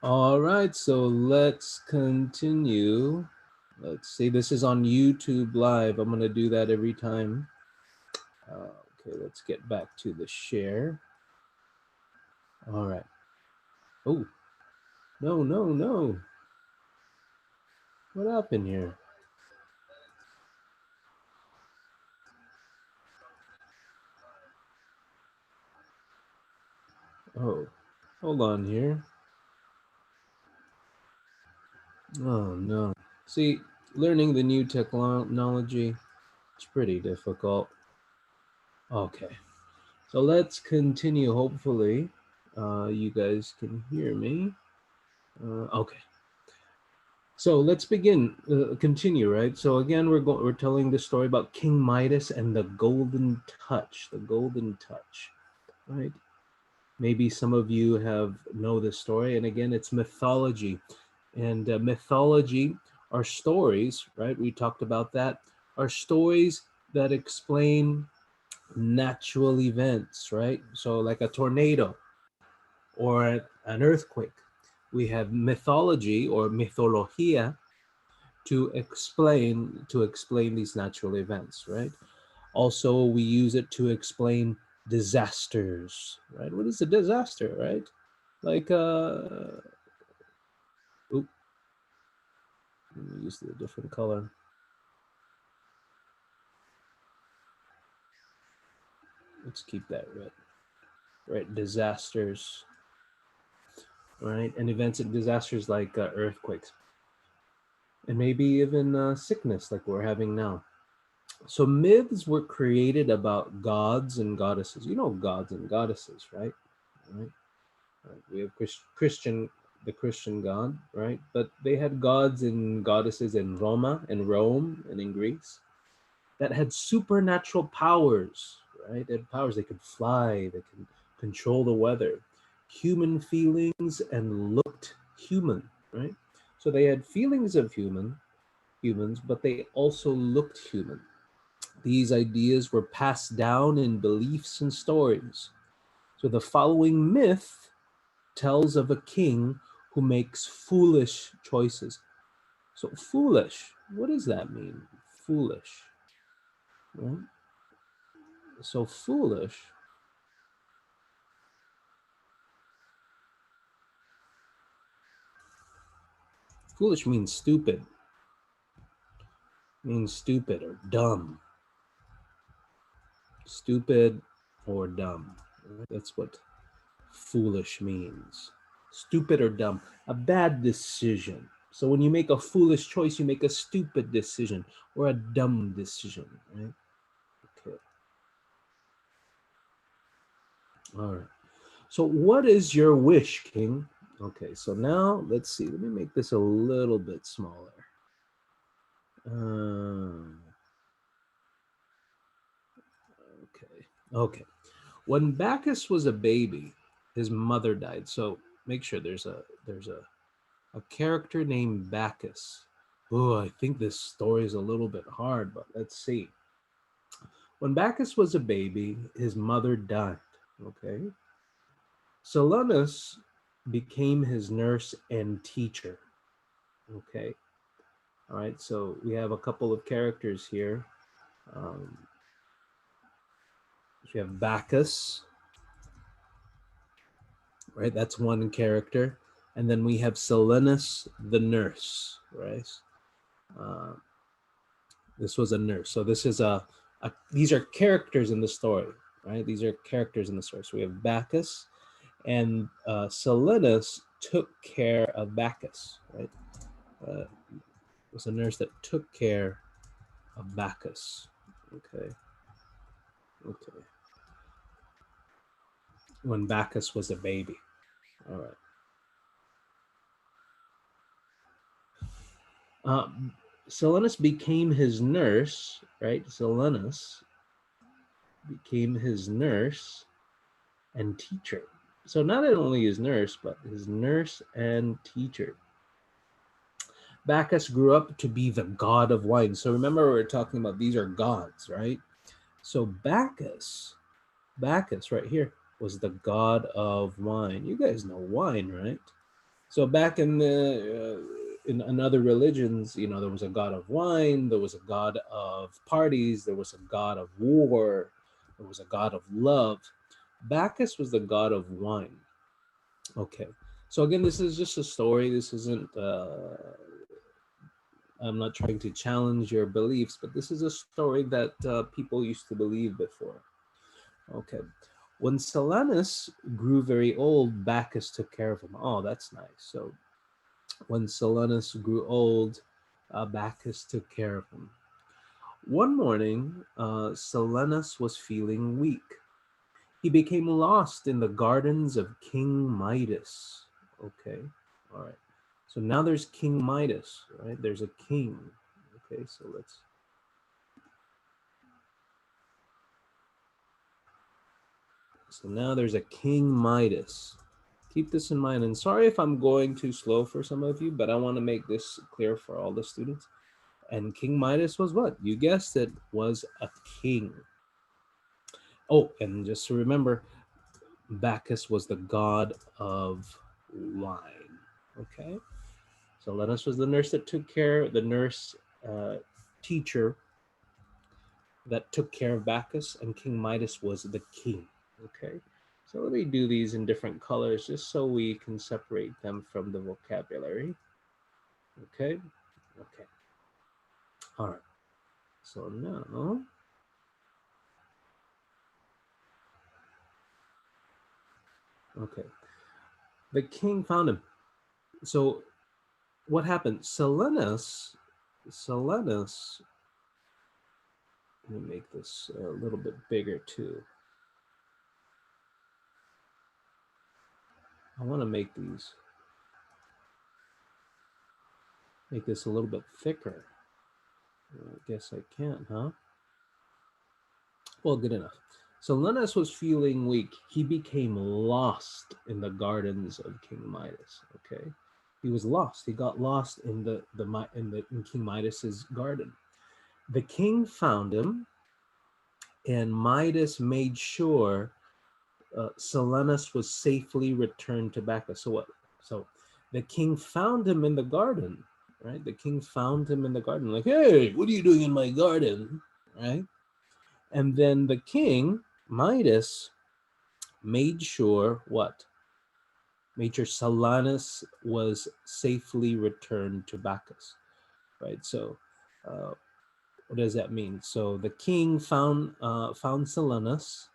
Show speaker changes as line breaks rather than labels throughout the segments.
All right, so let's continue. Let's see, this is on YouTube Live. I'm going to do that every time. Okay, let's get back to the share. All right. Oh, no, no, no. What happened here? Oh, hold on here. Oh, no. See, learning the new technology, it's pretty difficult. Okay, so let's continue. Hopefully, you guys can hear me. Okay. So let's begin, continue, right? So again, we're telling the story about King Midas and the golden touch, right? Maybe some of you have know this story, and again, it's mythology, and mythology are stories, right? We talked about that. Are stories that explain natural events, right? So like a tornado or an earthquake. We have mythology or mythologia to explain these natural events, right? Also, we use it to explain disasters, right? What is a disaster, right? Like oop, let me use a different color. Let's keep that red. Right, disasters, right? And events and disasters like earthquakes, and maybe even sickness like we're having now. So myths were created about gods and goddesses. You know gods and goddesses, right? Right. Right? We have the Christian God, right? But they had gods and goddesses in Rome, and in Greece that had supernatural powers, right? They had powers. They could fly, they could control the weather, human feelings, and looked human, right? So they had feelings of humans, but they also looked human. These ideas were passed down in beliefs and stories. So the following myth tells of a king who makes foolish choices. So foolish, what does that mean? Foolish, right? So foolish means stupid or dumb, stupid or dumb. Right? That's what foolish means. Stupid or dumb, a bad decision. So when you make a foolish choice, you make a stupid decision or a dumb decision, right? Okay. All right. So what is your wish, King? Okay, so now let's see. Let me make this a little bit smaller. Um, okay. Okay. When Bacchus was a baby, his mother died. So make sure there's a character named Bacchus. Oh, I think this story is a little bit hard, but let's see. When Bacchus was a baby, his mother died. Okay. Solanus became his nurse and teacher. Okay. All right. So we have a couple of characters here. Um, we have Bacchus, right? That's one character. And then we have Silenus the nurse, right? Uh, this was a nurse. So this is these are characters in the story, right? These are characters in the story. So we have Bacchus, and Silenus took care of Bacchus, right? Uh, it was a nurse that took care of Bacchus. Okay, okay. When Bacchus was a baby. All right. Uh, Silenus became his nurse, right? Silenus became his nurse and teacher. So not only his nurse, but his nurse and teacher. Bacchus grew up to be the god of wine. So remember, we we're talking about these are gods, right? So Bacchus right here was the god of wine. You guys know wine, right? So back in other religions, there was a god of wine, there was a god of parties, there was a god of war, there was a god of love. Bacchus was the god of wine. Okay. So again, this is just a story. This isn't. I'm not trying to challenge your beliefs, but this is a story that people used to believe before. Okay. When Silenus grew very old, Bacchus took care of him. Oh, that's nice. So when Silenus grew old, Bacchus took care of him. One morning, Silenus was feeling weak. He became lost in the gardens of King Midas. Okay, all right. So now there's King Midas, right? There's a king. Okay, so let's. So now there's a King Midas. Keep this in mind. And sorry if I'm going too slow for some of you, but I want to make this clear for all the students. And King Midas was what? You guessed it, was a king. Oh, and just to remember, Bacchus was the god of wine. Okay? So Lenus was the nurse that took care, the nurse teacher that took care of Bacchus, and King Midas was the king. Okay? So let me do these in different colors just so we can separate them from the vocabulary. Okay? Okay. All right. So now, okay. The king found him. So what happened? Silenus, let me make this a little bit bigger too. I want to make this a little bit thicker. I guess I can't, huh? Well, good enough. So Linus was feeling weak. He became lost in the gardens of King Midas. Okay, he was lost. He got lost in in King Midas's garden. The king found him, and Midas made sure Silenus was safely returned to Bacchus. So what? So the king found him in the garden, right? The king found him in the garden, like, hey, what are you doing in my garden, right? And then the king, Midas, made sure what? Made sure Silenus was safely returned to Bacchus, right? So, uh, what does that mean? So the king found Silenus,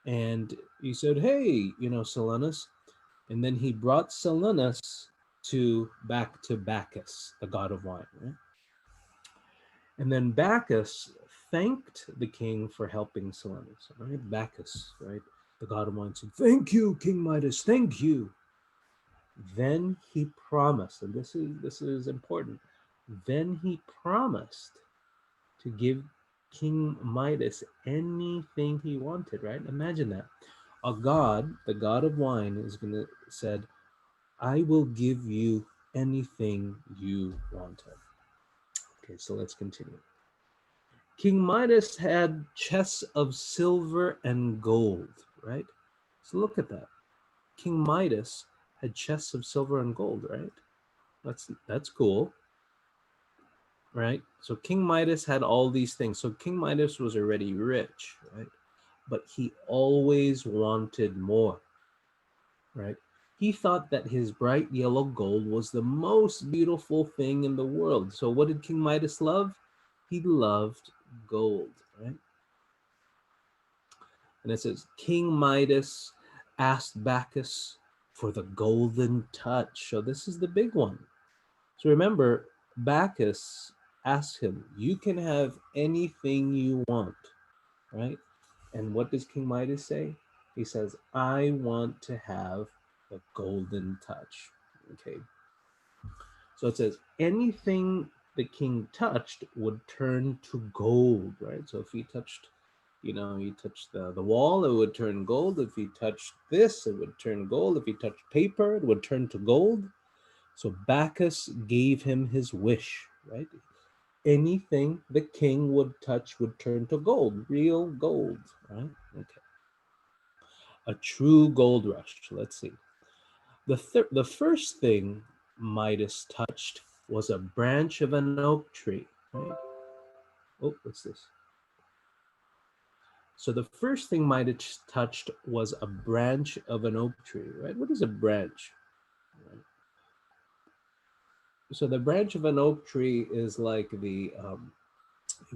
and he said, "Hey, Silenus," and then he brought Silenus back to Bacchus, the god of wine, right? And then Bacchus thanked the king for helping Silenus, right? Bacchus, right? The god of wine said, "Thank you, King Midas, thank you." Then he promised, and this is important. Then he promised to give King Midas anything he wanted, right? Imagine that. A god, the god of wine, is gonna said, "I will give you anything you wanted." Okay, so let's continue. King Midas had chests of silver and gold, right? So look at that. King Midas had chests of silver and gold, right? That's cool, right? So King Midas had all these things. So King Midas was already rich, right? But he always wanted more, right? He thought that his bright yellow gold was the most beautiful thing in the world. So what did King Midas love? He loved gold, right? And it says, King Midas asked Bacchus for the golden touch. So this is the big one. So remember, Bacchus asked him, you can have anything you want, right? And what does King Midas say? He says, I want to have the golden touch. Okay. So it says, anything the king touched would turn to gold, right? So if he touched, he touched the wall, it would turn gold. If he touched this, it would turn gold. If he touched paper, it would turn to gold. So Bacchus gave him his wish, right? Anything the king would touch would turn to gold, real gold, right? Okay. A true gold rush. Let's see. The first thing Midas touched was a branch of an oak tree. Right? Oh, what's this? So the first thing Midas touched was a branch of an oak tree, right? What is a branch? Right? So the branch of an oak tree is like the,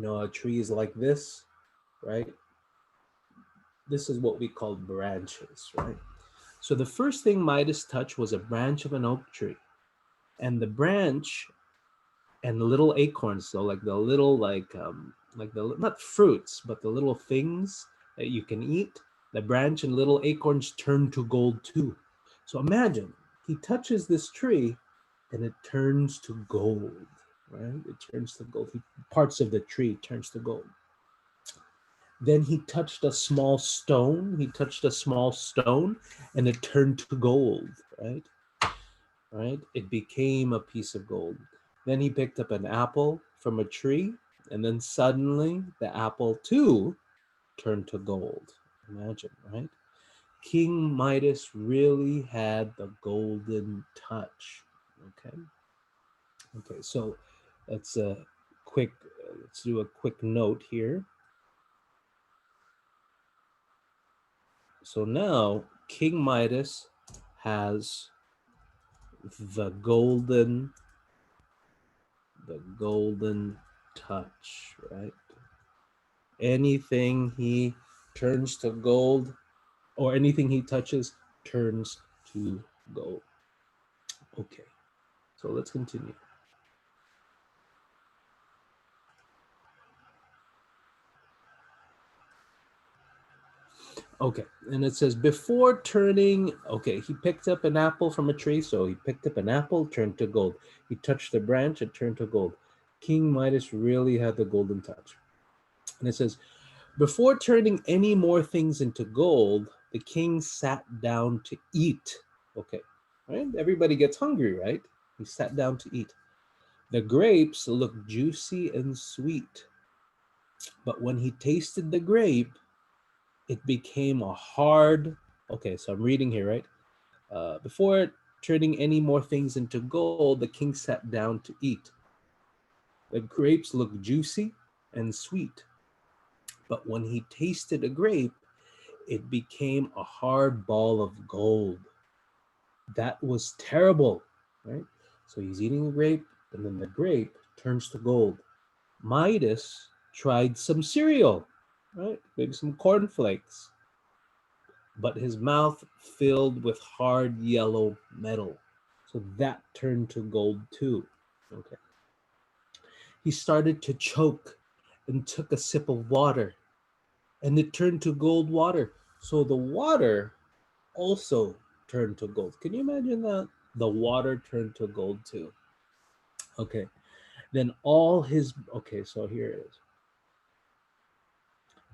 a tree is like this, right? This is what we call branches, right? So the first thing Midas touched was a branch of an oak tree. And the branch and the little acorns, so like the little like the not fruits, but the little things that you can eat, the branch and little acorns turn to gold too. So imagine he touches this tree and it turns to gold, right? It turns to gold. Parts of the tree turns to gold. Then he touched a small stone. He touched a small stone and it turned to gold, right? Right? It became a piece of gold. Then he picked up an apple from a tree, and then suddenly the apple too turned to gold. Imagine, right? King Midas really had the golden touch. Okay. Okay, so let's quick let's do a quick note here. So now King Midas has the golden touch, right? Anything he turns to gold, or anything he touches turns to gold. Okay, so let's continue. Okay, and it says before turning, okay, he picked up an apple from a tree, so he picked up an apple, turned to gold. He touched the branch, it turned to gold. King Midas really had the golden touch. And it says, before turning any more things into gold, the king sat down to eat. Okay, right? Everybody gets hungry, right? He sat down to eat. The grapes looked juicy and sweet, but when he tasted the grape, it became a hard. Okay, so I'm reading here, right? Before turning any more things into gold, the king sat down to eat. The grapes looked juicy and sweet, but when he tasted a grape, it became a hard ball of gold. That was terrible, right? So he's eating a grape, and then the grape turns to gold. Midas tried some cereal, right? Maybe some cornflakes, but his mouth filled with hard yellow metal. So that turned to gold too. Okay. He started to choke and took a sip of water, and it turned to gold water. So the water also turned to gold. Can you imagine that? The water turned to gold too. Okay. Then all his, okay, so here it is.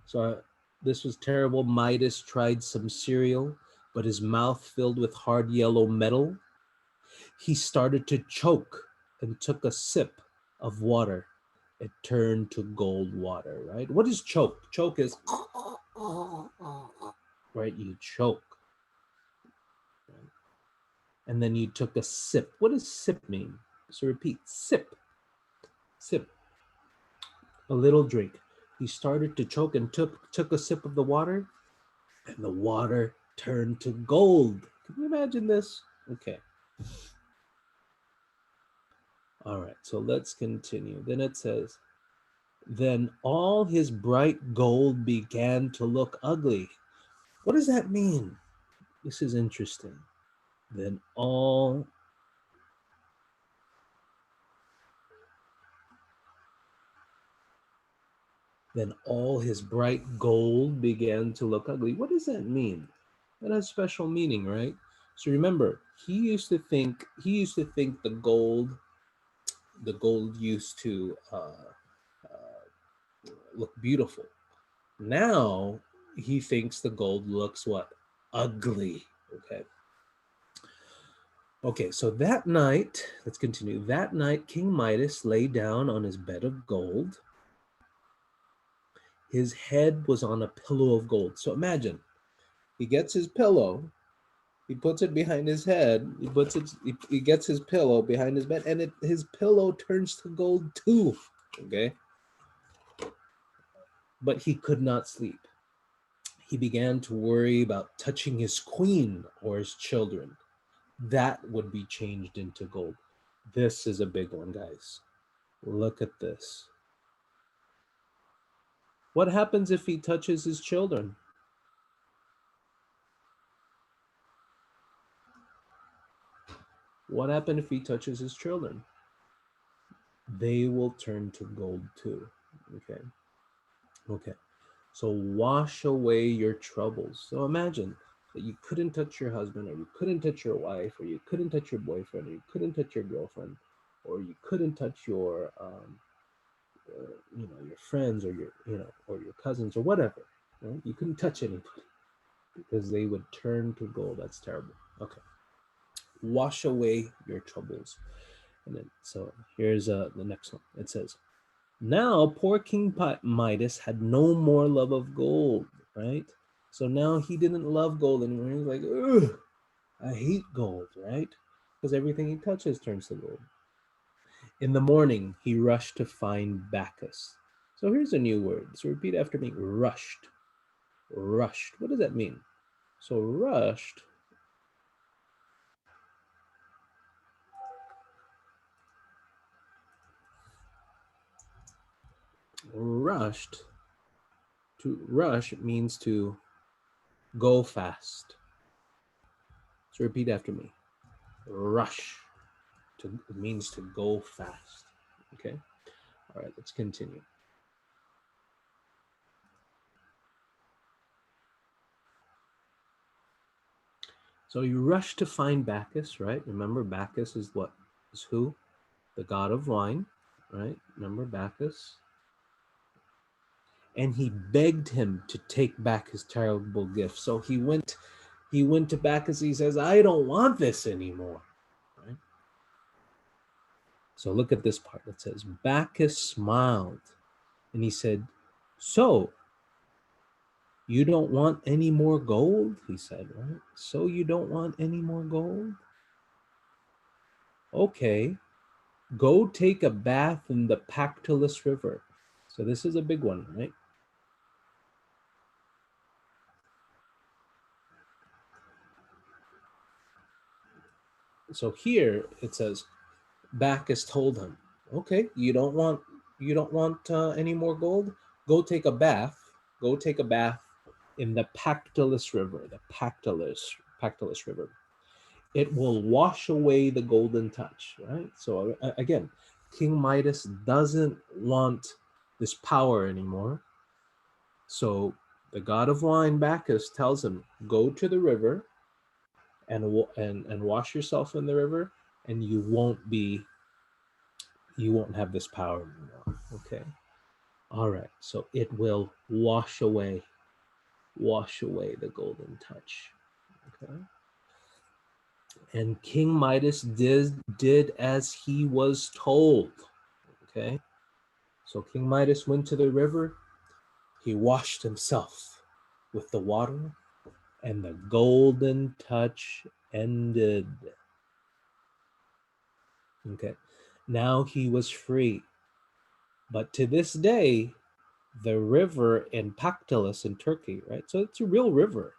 So this was terrible. Midas tried some cereal, but his mouth filled with hard yellow metal. He started to choke and took a sip of water. It turned to gold water, right? What is choke? Choke is, right? You choke. Right? And then you took a sip. What does sip mean? So repeat, sip, sip, a little drink. He started to choke and took a sip of the water, and the water turned to gold. Can you imagine this? Okay. All right, so let's continue. Then it says, then all his bright gold began to look ugly. What does that mean? This is interesting. Then all then all his bright gold began to look ugly. What does that mean? That has special meaning, right? So remember, he used to think the gold used to look beautiful. Now he thinks the gold looks what? Ugly. Okay. Okay, so that night, let's continue. That night, King Midas lay down on his bed of gold. His head was on a pillow of gold. So imagine, he gets his pillow, He puts it behind his head. He gets his pillow behind his bed, and his pillow turns to gold too. Okay, but he could not sleep. He began to worry about touching his queen or his children. That would be changed into gold. This is a big one, guys. Look at this. What happens if he touches his children? What happens if he touches his children? They will turn to gold too. Okay. Okay. So wash away your troubles. So imagine that you couldn't touch your husband, or you couldn't touch your wife, or you couldn't touch your boyfriend, or you couldn't touch your girlfriend, or you couldn't touch your your friends, or your cousins, or whatever. Right? You couldn't touch anybody because they would turn to gold. That's terrible. Okay. Wash away your troubles. And then, so here's the next one. It says, now poor King Midas had no more love of gold, right? So now he didn't love gold anymore. He was like, ugh, I hate gold, right? Because everything he touches turns to gold. In the morning, he rushed to find Bacchus. So here's a new word. So repeat after me. Rushed. Rushed. What does that mean? So rushed rushed to rush means to go fast. So repeat after me. Rush. It means to go fast. Okay. All right, let's continue. So you rush to find Bacchus, right? Remember, Bacchus is what? Is who? The god of wine, right? Remember Bacchus? And he begged him to take back his terrible gift. So he went to Bacchus. He says, I don't want this anymore. Right? So look at this part. It says, Bacchus smiled and he said, so you don't want any more gold? He said, right? So you don't want any more gold? Okay, go take a bath in the Pactolus River. So this is a big one, right? So here it says, Bacchus told him, okay, you don't want any more gold? Go take a bath. Go take a bath in the Pactolus River, the Pactolus River. It will wash away the golden touch, right? So again, King Midas doesn't want this power anymore. So the god of wine, Bacchus, tells him, go to the river and wash yourself in the river, and you won't have this power anymore. Okay. All right. So it will wash away the golden touch. Okay. And King Midas did as he was told. Okay. So King Midas went to the river. He washed himself with the water, and the golden touch ended. Okay. Now he was free. But to this day, the river in Pactolus in Turkey, right? So it's a real river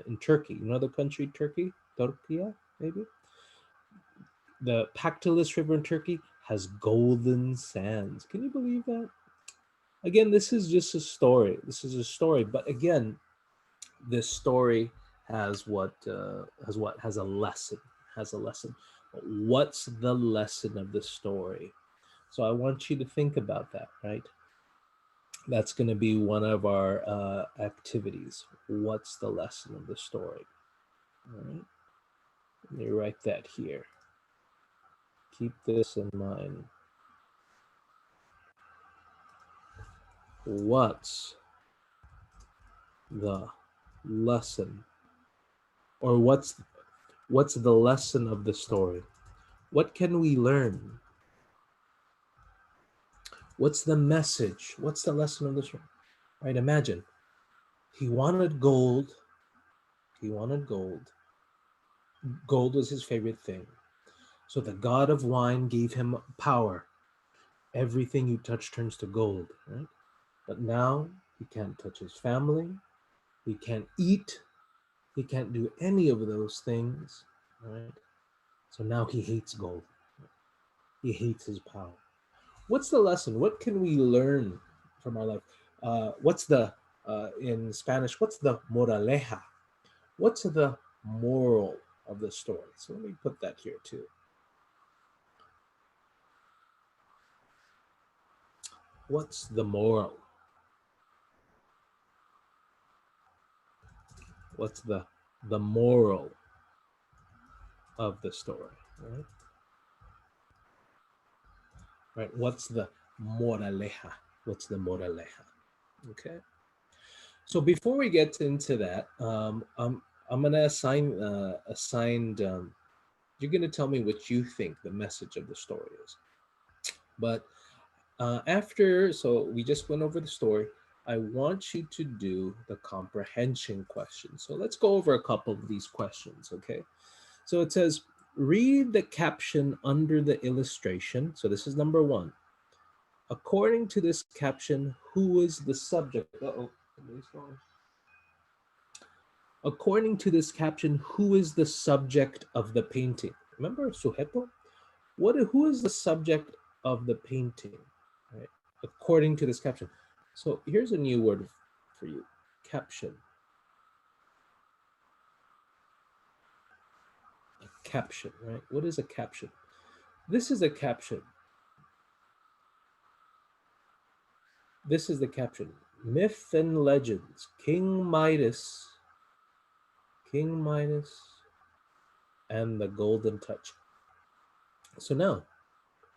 in Turkey. You know the country Turkey? Turkey, maybe? The Pactolus River in Turkey has golden sands. Can you believe that? Again, this is just a story. This is a story, but again, this story has a lesson. Has a lesson. What's the lesson of the story? So I want you to think about that, right? That's going to be one of our activities. What's the lesson of the story? All right. Let me write that here. Keep this in mind. What's the lesson? Or what's the lesson of the story? What can we learn? What's the message? What's the lesson of the story? Right? Imagine he wanted gold. He wanted gold. Gold was his favorite thing. So the god of wine gave him power. Everything you touch turns to gold, right? But now he can't touch his family. He can't eat. He can't do any of those things, right? So now he hates gold. He hates his power. What's the lesson? What can we learn from our life? What's the in Spanish? What's the moraleja? What's the moral of the story? So let me put that here too. What's the moral? What's the moral of the story? Right? Right. What's the moraleja? What's the moraleja? Okay. So before we get into that, I'm gonna assigned. You're gonna tell me what you think the message of the story is. But after, so we just went over the story. I want you to do the comprehension question. So let's go over a couple of these questions, okay? So it says, read the caption under the illustration. So this is number one. According to this caption, who is the subject? Uh-oh. According to this caption, who is the subject of the painting? Remember sujeto? Who is the subject of the painting? Right? According to this caption. So here's a new word for you. Caption. A caption, right? What is a caption? This is a caption. This is the caption. Myth and legends. King Midas and the golden touch. So now,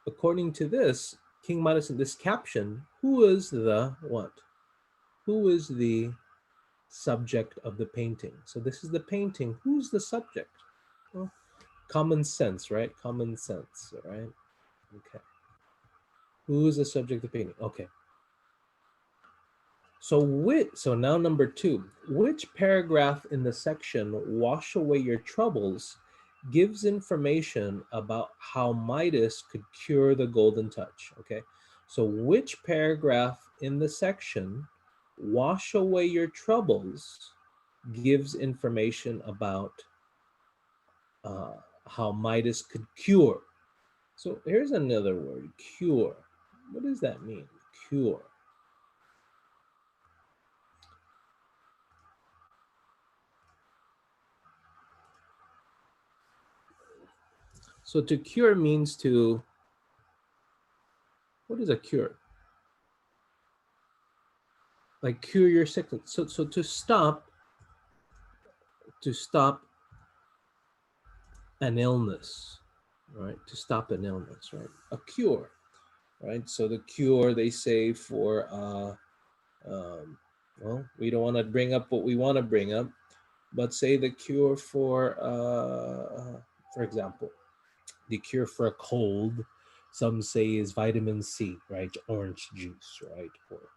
according to this, King Midas in this caption, who is the what? Who is the subject of the painting? So this is the painting. Who's the subject? Well, common sense, right? Common sense, right? Okay. Who is the subject of the painting? Okay. So now number two, which paragraph in the section "Wash Away Your Troubles" gives information about how Midas could cure the golden touch? Okay, so which paragraph in the section "Wash Away Your Troubles" gives information about how Midas could cure? So here's another word, cure. What does that mean? Cure. So to cure means to, what is a cure? Like cure your sickness. So to stop an illness, right? To stop an illness, right? A cure, right? So the cure, they say, for well, we don't want to bring up what we want to bring up, but say the cure for example, the cure for a cold, some say is vitamin C, right? Orange juice, right? Or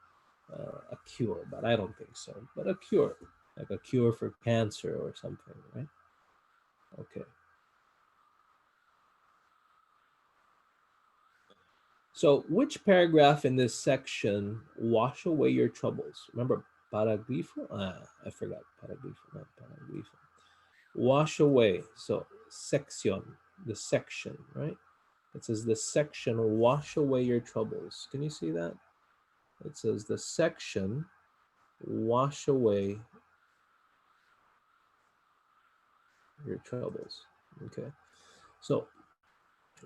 a cure, but I don't think so. But a cure, like a cure for cancer or something, right? Okay. So, which paragraph in this section wash away your troubles? Remember, paragrifo? I forgot. Paragrifo, not paragrifo. Wash away. So, section, the section, right? It says the section wash away your troubles. Can you see that? It says the section wash away your troubles. Okay. So,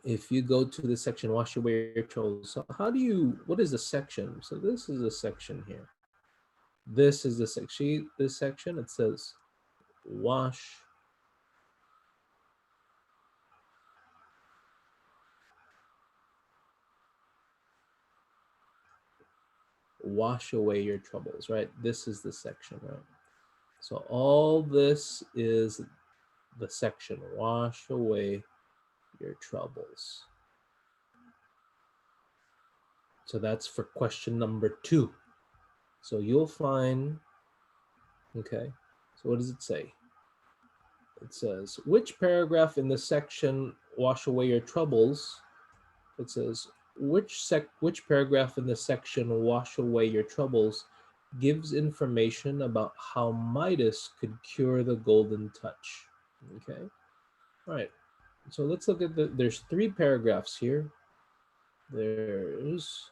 if you go to the section wash away your troubles, so what is the section? So this is a section here. This is the section. This section, it says wash away your troubles, right? This is the section, right? So all this is the section, wash away your troubles. So that's for question number 2. So you'll find, okay, so what does it say? It says, which paragraph in the section "Wash Away Your Troubles," it says, which paragraph in the section "Wash Away Your Troubles" gives information about how Midas could cure the golden touch? Okay. All right. So let's look at there's 3 paragraphs here. There's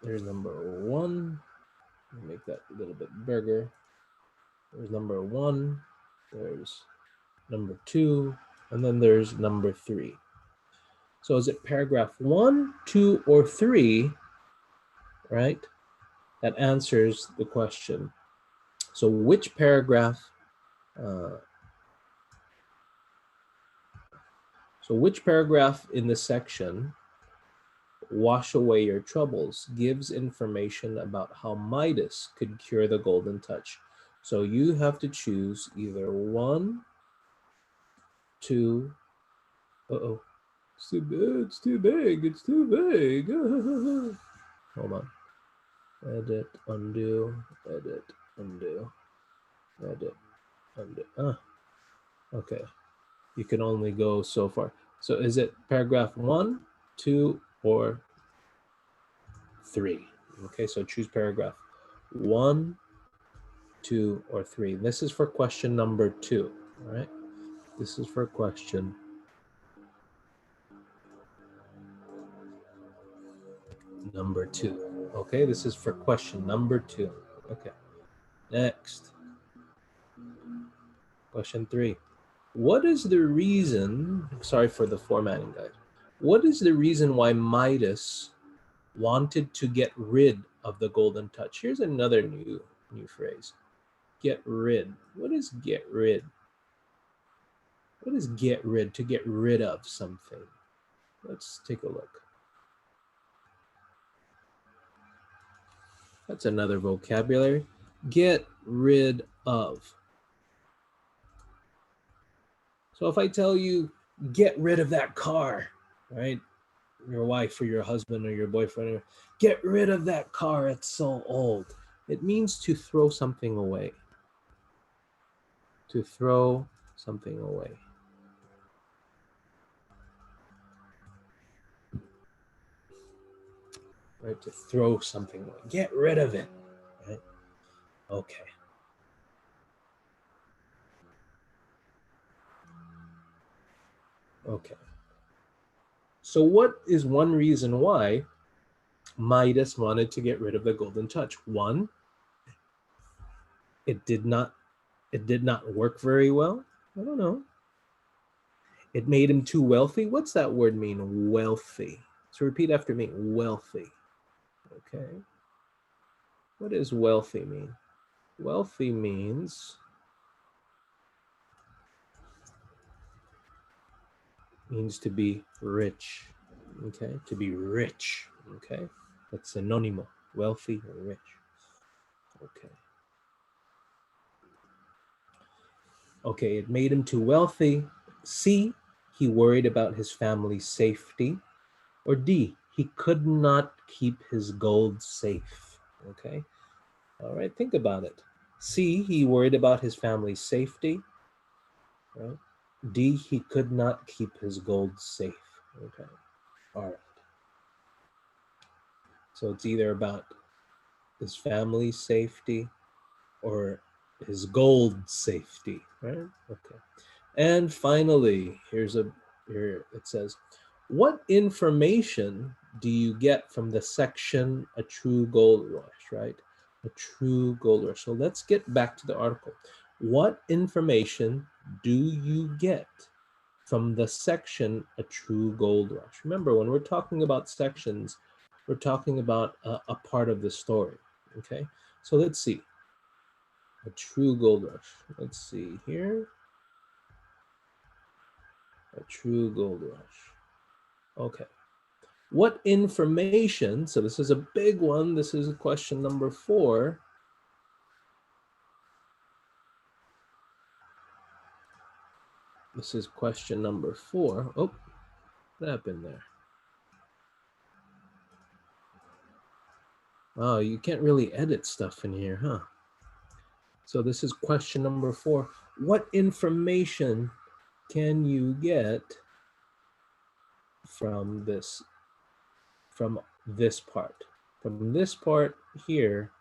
number 1. Make that a little bit bigger. There's number 1. There's number 2. And then there's number 3. So is it paragraph 1, 2, or 3, right? That answers the question. So which paragraph, in the section "Wash Away Your Troubles" gives information about how Midas could cure the golden touch? So you have to choose either 1, 2, it's too big, it's too big, it's too big. Hold on. Edit, undo, edit, undo, edit, undo. Okay. You can only go so far. So is it paragraph 1, 2, or 3? Okay, so choose paragraph 1, 2, or 3. This is for question number 2. All right. This is for question number 2. Okay, this is for question number 2. Okay. Next. Question 3. What is the reason, sorry for the formatting, guys. What is the reason why Midas wanted to get rid of the golden touch? Here's another new phrase. Get rid. What is get rid? What is get rid? To get rid of something. Let's take a look. That's another vocabulary. Get rid of. So if I tell you, get rid of that car, right? Your wife or your husband or your boyfriend, get rid of that car, it's so old. It means to throw something away. To throw something away. Right? To throw something away. Get rid of it. Right? Okay. Okay. So what is one reason why Midas wanted to get rid of the golden touch? 1, it did not work very well. I don't know. It made him too wealthy. What's that word mean? Wealthy. So repeat after me. Wealthy. Okay. What does wealthy mean? Wealthy means to be rich. Okay. To be rich. Okay. That's synonymous. Wealthy or rich. Okay. Okay, it made him too wealthy. C, he worried about his family's safety. Or D, he could not keep his gold safe. Okay. All right, think about it. C, he worried about his family's safety. Right? D, he could not keep his gold safe. Okay. All right. So it's either about his family's safety or his gold safety, right? Okay. And finally, here it says, what information do you get from the section "A True Gold Rush," right? A true gold rush. So let's get back to the article. What information do you get from the section "A True Gold Rush"? Remember, when we're talking about sections, we're talking about a part of the story, okay? So let's see. A true gold rush. Let's see here. A true gold rush. Okay. What information, so this is a big one, this is question number 4. This is question number 4. Oh, what happened there? Oh, you can't really edit stuff in here, huh? So this is question number 4. What information can you get from this part? From this part here,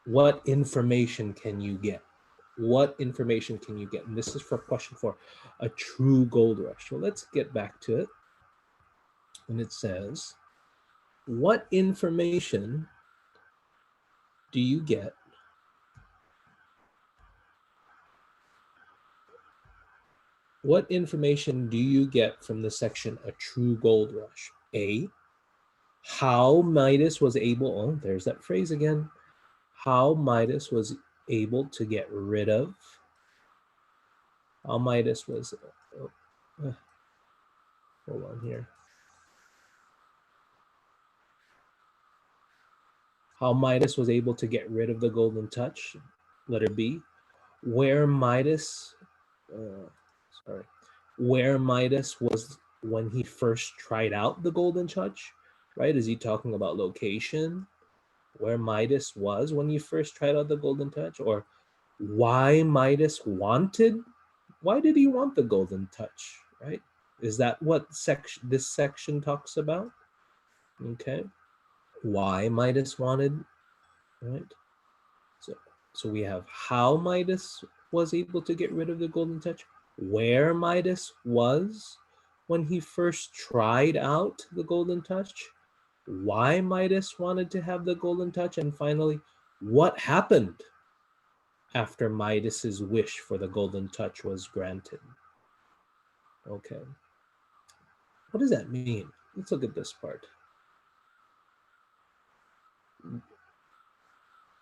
what information can you get? What information can you get? And this is for question 4, a true gold rush. Well, let's get back to it. And it says, what information do you get What information do you get from the section A True Gold Rush? A, how Midas was able, oh, there's that phrase again, how Midas was able to get rid of, how Midas was, hold on here. How Midas was able to get rid of the golden touch, letter B. Where Midas was when he first tried out the golden touch, right? Is he talking about location? Where Midas was when he first tried out the golden touch? Or why Midas why did he want the golden touch, right? Is that what this section talks about? Okay. Why Midas wanted, right? So we have how Midas was able to get rid of the golden touch, where Midas was when he first tried out the golden touch, why Midas wanted to have the golden touch, and finally, what happened after Midas's wish for the golden touch was granted. Okay. What does that mean? Let's look at this part.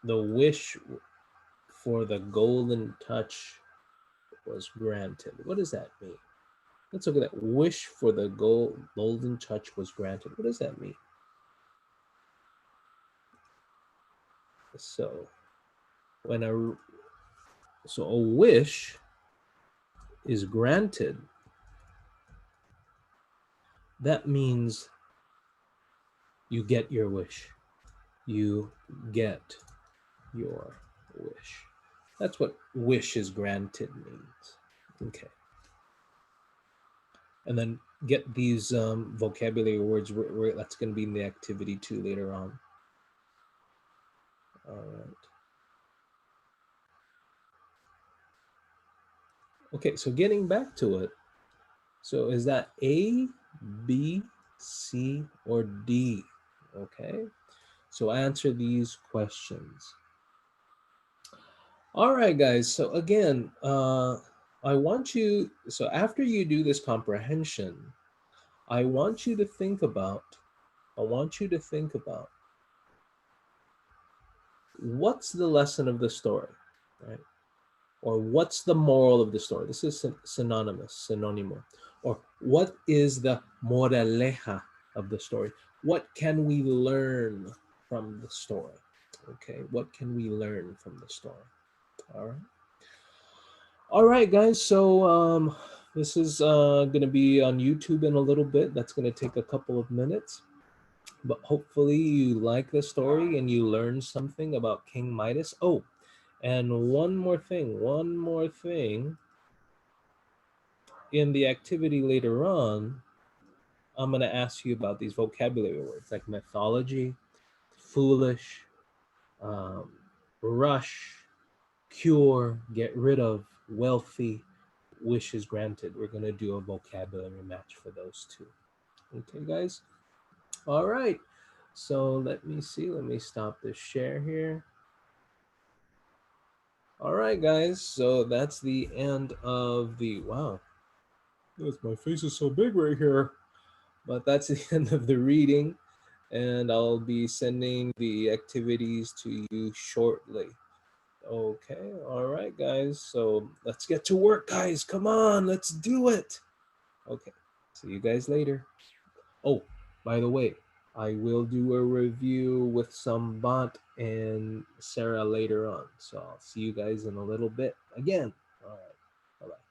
The wish for the golden touch was granted. What does that mean? Let's look at that. Wish for the golden touch was granted. What does that mean? So a wish is granted, that means you get your wish. You get your wish. That's what wish is granted means. Okay. And then get these vocabulary words. That's going to be in the activity 2 later on. All right. Okay, so getting back to it. So is that A, B, C, or D? Okay, so answer these questions. All right, guys, so again, I want you, so after you do this comprehension, I want you to think about what's the lesson of the story, right? Or what's the moral of the story? This is synonymous. Or what is the moraleja of the story? What can we learn from the story? Okay, what can we learn from the story? All right, guys, so this is going to be on YouTube in a little bit. That's going to take a couple of minutes. But hopefully you like the story and you learn something about King Midas. Oh, and one more thing. In the activity later on, I'm going to ask you about these vocabulary words like mythology, foolish, rush, cure, get rid of, wealthy, wishes granted. We're going to do a vocabulary match for those two. Okay, guys? All right. So let me see. Let me stop this share here. All right, guys. So that's the end of the, wow. My face is so big right here. But that's the end of the reading. And I'll be sending the activities to you shortly. Okay, all right, guys. So let's get to work, guys. Come on, let's do it. Okay, see you guys later. Oh, by the way, I will do a review with some Bot and Sarah later on. So I'll see you guys in a little bit again. All right, bye-bye.